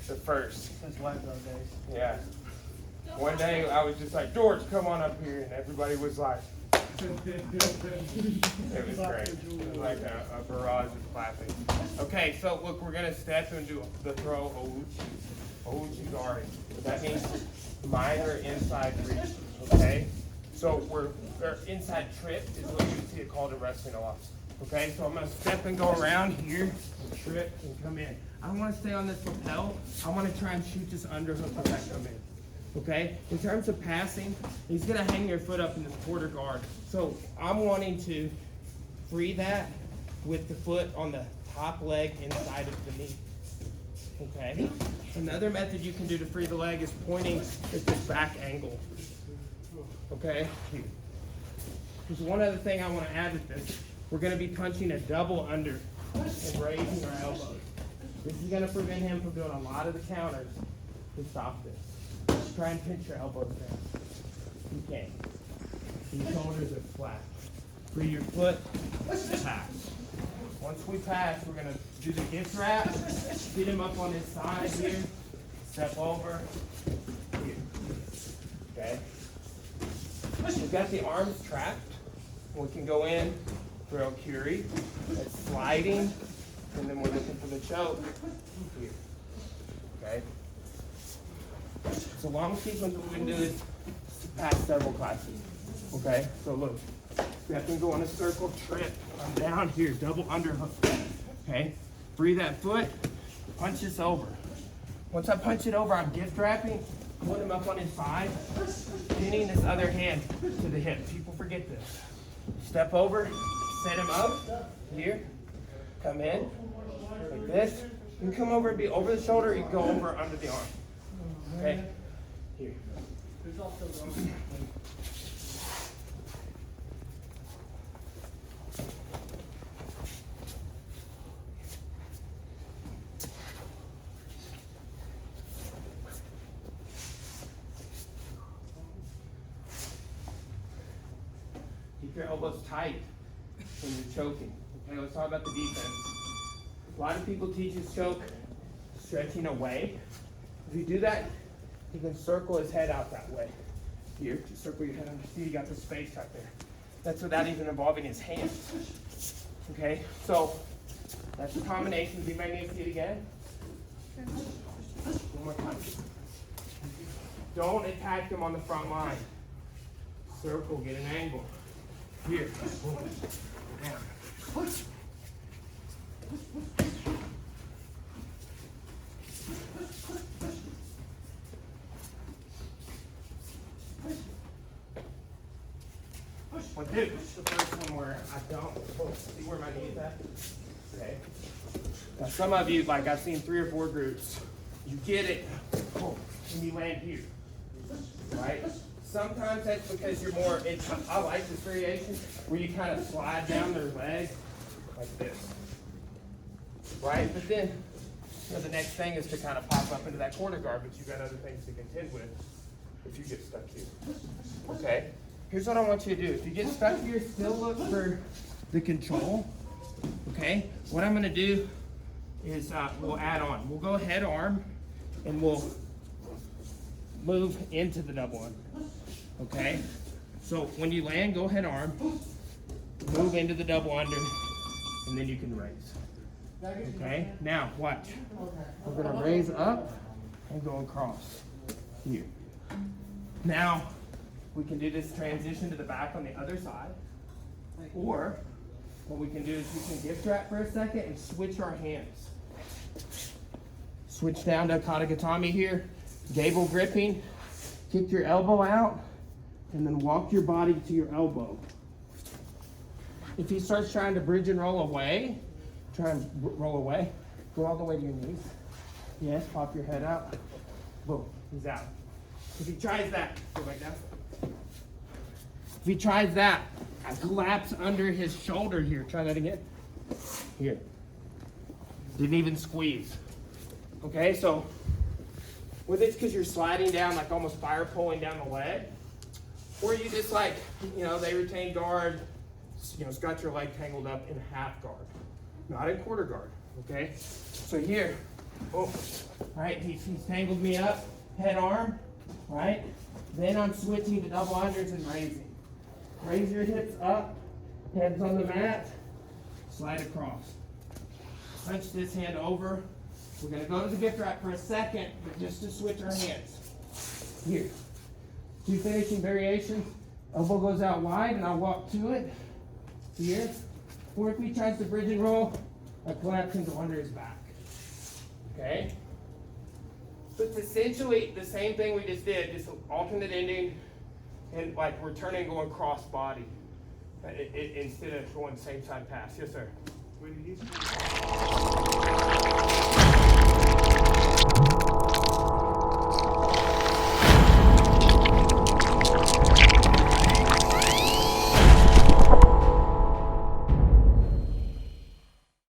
The first. That's life nowadays. Yeah. One day I was just like, George, come on up here, and everybody was like, it was great. It was like a barrage of clapping. Okay, so look, we're gonna step and do the throw ouchi guarding. That means minor inside reach. Okay, so or inside trip is what you see it called in wrestling a lot. Okay, so I'm gonna step and go around here, and trip and come in. I don't want to stay on this lapel. I want to try and shoot this underhook as I come in. Okay, in terms of passing, he's gonna hang your foot up in this quarter guard. So I'm wanting to free that with the foot on the top leg inside of the knee. Okay, another method you can do to free the leg is pointing at this back angle. Okay, there's one other thing I want to add with this. We're gonna be punching a double under and raising our elbows. This is gonna prevent him from doing a lot of the counters to stop this. Try and pinch your elbows down. You can. Your shoulders are flat. Free your foot, pass. Once we pass, we're gonna do the gift wrap, get him up on his side here, step over, here. Okay? We've got the arms trapped. We can go in, throw Curie, that's sliding, and then we're looking for the choke here. Okay? So long sequence, what we're going to do is pass several classes. Okay? So look, we have to go on a circle trip. I'm down here, double underhook. Okay? Free that foot, punch this over. Once I punch it over, I'm gift wrapping, put him up on his side, pinning this other hand to the hip. People forget this. Step over, set him up, here, come in, like this. You can come over and be over the shoulder, you can go over under the arm. Okay? Here. There's also Keep your elbows tight when you're choking. Okay, let's talk about the defense. A lot of people teach his choke stretching away. If you do that, he can circle his head out that way. Here, just circle your head under. See, you got the space right there. That's without even involving his hands. Okay, so that's a combination. Do you might need to see it again? One more time. Don't attack him on the front line. Circle, get an angle. Here. Down. Well, dude, this is the first one where I don't see where my knee's at. Okay. Now, some of you, like I've seen 3 or 4 groups, you get it, and you land here, right? Sometimes that's because you're more, I like this variation, where you kind of slide down their leg like this, right? But then, you know, the next thing is to kind of pop up into that quarter guard, but you've got other things to contend with if you get stuck here, okay? Here's what I want you to do. If you get stuck here, still look for the control, okay? What I'm gonna do is we'll add on. We'll go head arm, and we'll move into the double under. Okay, so when you land, go head arm, move into the double under, and then you can raise. Okay, now watch. We're gonna raise up and go across here. Now we can do this transition to the back on the other side, or what we can do is we can gift wrap for a second and switch our hands. Switch down to Katagatami here, gable gripping, kick your elbow out, and then walk your body to your elbow. If he starts trying to bridge and roll away, go all the way to your knees. Yes, pop your head out. Boom, he's out. If he tries that, go back down. If he tries that, I collapse under his shoulder here. Try that again. Here. Didn't even squeeze. Okay, so with it's because you're sliding down, like almost fire pulling down the leg. Or you just like, you know, they retain guard, you know, it's got your leg tangled up in half guard, not in quarter guard, okay? So here, Oh, right, he's tangled me up, head arm, right? Then I'm switching to double unders and raising. Raise your hips up, head's on the mat, slide across. Punch this hand over. We're gonna go to the gift wrap for a second, but just to switch our hands. Here, 2 finishing variations. Elbow goes out wide and I'll walk to it, here. Or if he tries to bridge and roll, I collapse and go under his back. Okay? So it's essentially the same thing we just did, just alternate ending, and like we're turning going cross body instead of going same side pass. Yes, sir.